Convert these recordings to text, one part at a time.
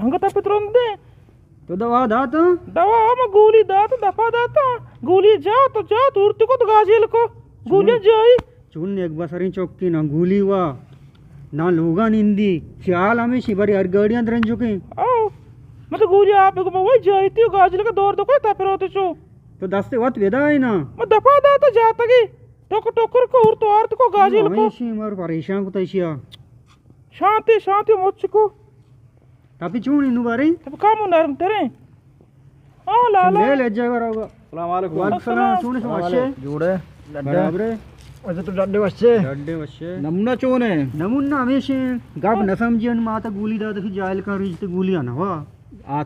हंगा तपित्रोंदे तो दवा दात दवा म गोली दात दफा दाता गोली जा तो जा तुरती को तो गाजील को गोली जाई चून एक बसरी चौकी ना गोली वा ना लोगा निंदी चाल हमें शिबरी हर गाड़ियां तरन चुके आओ मतलब गोली आप को वही जाई थी गाजील का दौर तो कोई तपिरोते छो तो दस्ते वत वेदा है ना म दफा दाता जाता की टोकर को उर तो आर्त को गाजील को हमेशा मार परेशान को तैसिया शांति शांति मोचको tapi cuni nu bari tapi kamu narum tere oh lala ले जाएगा रहोगा अस्सलाम वालेकुम वालेकुम चूने समझे जोड़े बराबर अच्छा तो डड्डे वच्चे डड्डे वश्य नमूना चोने नमुना हमेशा गाब न समझियन माता गोली दा तो जाइल का रिश्ते गोली आना वा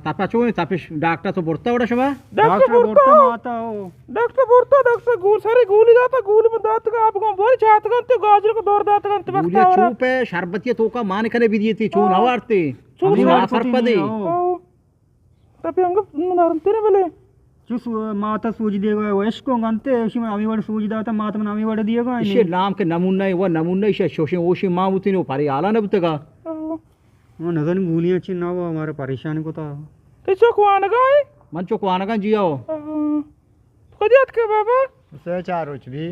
तापा चोने तापे डॉक्टर तो बोलता बड़ा शबा डॉक्टर बोलता माता हो डॉक्टर गोल सारे गोली दाता गोली में दात का आपको बोली चाहत गंते गाजर को दौर दात गंते गोलियां चूप है शरबतिया तो का मान करे भी दी थी चून हवारते चून सरपदे tapi anggap narum tere bale चुस माता सूझ देगा वैश को गंते उसी में अमी बड़ सूझ दाता माता में अमी बड़ दिएगा इसे नाम के नमूना वो नमूना इसे शोशे ओशी मां उती ने पारी आला न बुतगा वो नजर गोलियां चिन्ना वो हमारे परेशान को था कैसे को आना गए मन चो को आना का जियाओ खदियत के बाबा से चार उच भी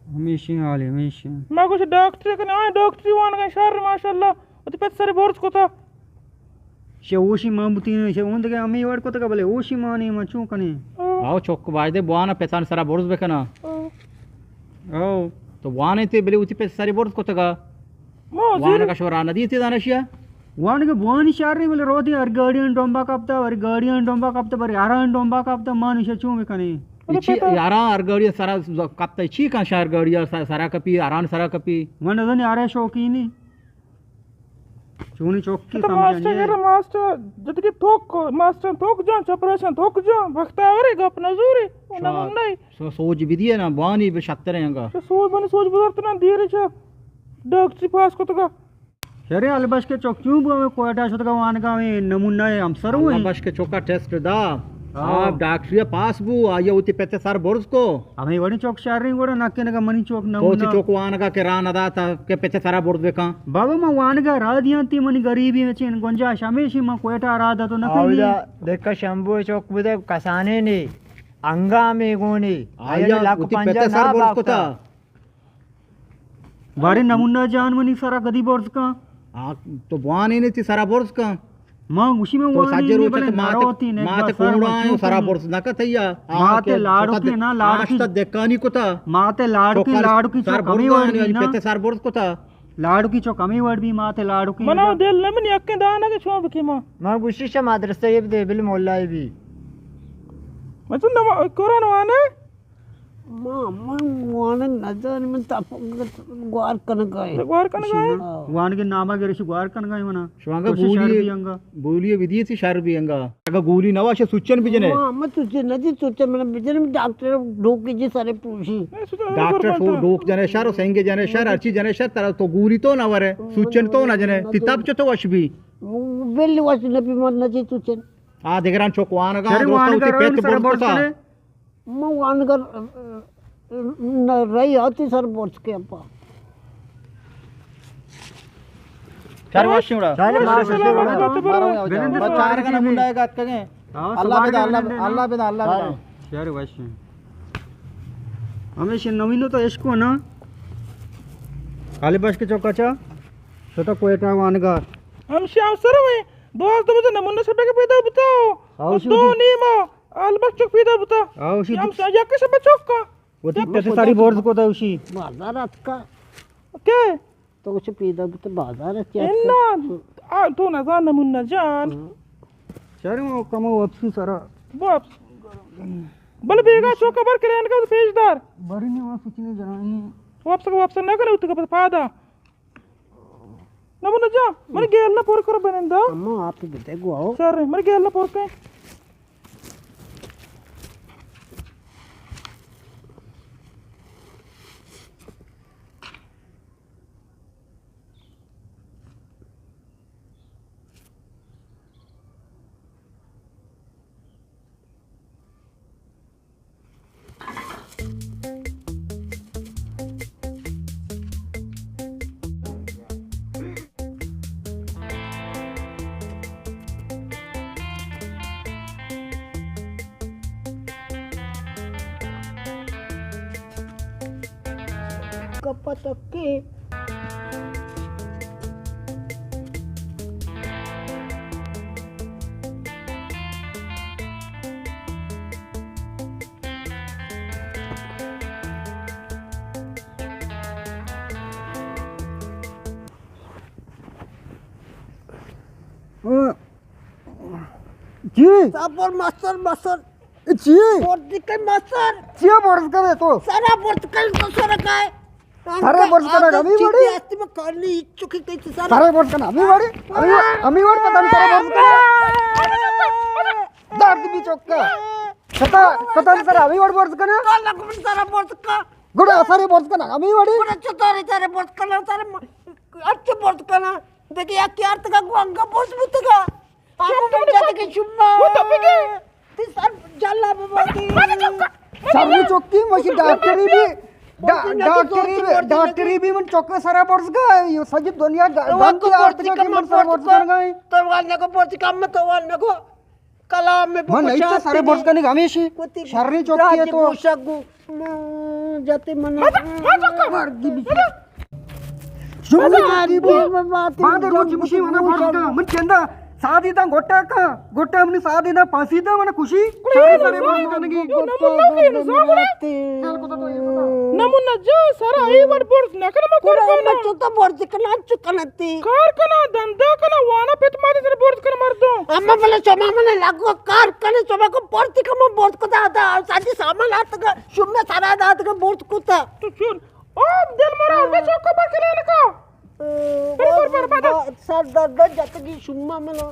हमेशा हाल है हमेशा मैं कुछ डॉक्टर के ना डॉक्टर वान गए शहर माशाल्लाह वो तो सारे बोर्ड को था शे ओशी मां बुती ने शे उन के अमी बड़ को तो बोले ओशी मां ने मचू कने आओ चोक बायदे बुआना पेतान सारा बोर्स बेकना आओ तो वाने ते बेले उती पे सारी बोर्स को तगा वाना का शोरा नदी थी दानशिया वान के बुआनी शार ने बोले रोती हर गाड़ियां डोंबा कापता बरे आरान डोंबा कापता मान शे चू में कने इची यारा अर्गड़िया सारा कपता इची का शार गड़िया सारा कपी आरान सारा कपी मन नजर आ रहा शौकीन चूनी चौकी तो मास्टर जद के थोक मास्टर थोक जा चपरेशन थोक जा वक्ता अरे गप नजूरी ना नहीं सोच विधि है ना बानी बे शत्तर हैगा सोच बुदरत ना धीरे छ डॉक्टर पास को तो का शरे अलबश के चौकियों में कोयटा शत का वान का में नमूना है हम सर हुए अलबश के चौका टेस्ट दा आप डॉक्टर पास बु आया उती पेते सार बोर्स को हमें वड़ी चौक शारी गोड़ा नक्के नका मनी चौक न तो चौक वान का के रान अदा था के पेते सारा बोर्स बेका बाबा मा वान का रा दिया ती मनी गरीबी में चेन गंजा हमेशा मा कोयटा रा दा तो न आउदा देखा शंभू चौक बुदे कसाने ने अंगा में गोनी आया लाख उती पंजा पेते ना सार बोर्स को था बारे नमूना जान मनी सारा गदी बोर्स का तो वान ही नहीं थी सारा बोर्स का मां उसी में तो वान साजे नहीं रोचे बोले तो नारोती ने माते कोड़ा आयो सारा बोर्स ना का थैया माते लाडू की ना लाडू की आज देखा नहीं को था माते लाडू की सार चौक हमें वर्ड भी ना पेते सार बोर्स को था लाडू की चौक हमें वर्ड भी माते लाडू की मना दिल न मन यक्के दाना के छो बकी मां मां गुशिशा मदरसा ये दे बिल मोल्ला भी मैं तो न कुरान वाने वान नजर में तप ग्वार कन गए वान के नामा के ऋषि ग्वार कन गए मना शिवांगा बोलिए विधि थी शार भी अंगा अगर गोली नवा से सुचन भी जने मैं तुझे नदी तुझे मैंने बिजन में डॉक्टर ढोक जी सारे पूछी डॉक्टर सो डोक जने शार सेंगे जने शार अर्ची जने शार तरह तो गोली तो ना वरे सुचन तो ना जने किताब तो वश भी बेल वश न भी मन नदी तुझे आ देगरान चौकवान का दोस्त उती पेट बोर्ड था मैं वान कर न रही आती सर बोर्ड के अपा चार वाश उड़ा सारे मां चार का नमूना है का कगे अल्लाह बेदा यार वैसे हमें नवीनो तो इसको ना कालीबास के चौकाचा छोटा कोयटा वानगार हम श्याम सर में दोस्त मुझे नमूना सब के पैदा बताओ दो नीमा अलबस चौक पैदा बता आओ उसी हम या के सब चौक का वो पेटे सारी बोर्ड को था उसी बाजार का के तो कुछ पीदा तो बाजार है इन्ना तो ना जान नमूना जान शहर में कमो वापसी सारा वापस बल बेगा चौक पर क्रेन का पेजदार बड़ी ने वहां कुछ नहीं जनानी वापस ना करे उत का फादा नमूना जा मर गेल ना पोर कर बनेंदा अम्मा आप बते गो आओ सर मर गेल ना पोर के kapatake. जी Sapor master master. जी Portikai master. चिया बोर्ड करे तो Sara portikai to sara kai. Sara portikai na kami badi? Asti ma kali chuki kai sara. सारे बोर्ड का अमी वाड़ी अमी वाड़ी पता नहीं सारे बोर्ड का दर्द भी चौका पता नहीं सारे अमी वाड़ी बोर्ड का ना Kala ko sara portika. गुड़ा सारे बोर्ड का ना अमी वाड़ी Pura chotare sara portika na sara. Arche portika na. Dekhi ya kya artha ka guanga port mutga. Aku menjadi ke cuma. Ti sar jalla babati. सारे चौकी मशी डॉक्टरी भी मन चौका सारा बोर्ड का ये सजी दुनिया गंद की आर्थिक की मन सारा बोर्ड का गई तो वालने को portika में तो वालने को कला में मन नहीं तो सारे बोर्ड का नहीं हमेशा शर्री चौकी है तो जाते मन वर्गी भी शुमारी भी बादर मुझे मुशी मना बोर्ड का मन चंदा सादी ता गोटा हमने सादी ना फांसी ता मन खुशी सारे बोर्ड का नहीं नमुना जो सारा आई वर बोर्ड नकर म पूरा कोड बच्चों तो portika na चुकनती कार कना धंधा कना वाना पेट मारे सर बोर्ड कर मार दो अम्मा बोले चोमा मने लागो कार कने चोमा को portika में बोर्ड को दादा सादी सामान हाथ का शुम्मे सारा दादा का बोर्ड को था तो सुन अब दिल मरा में चौका पर के लेने का सर दर्द जाते की शुम्मा मना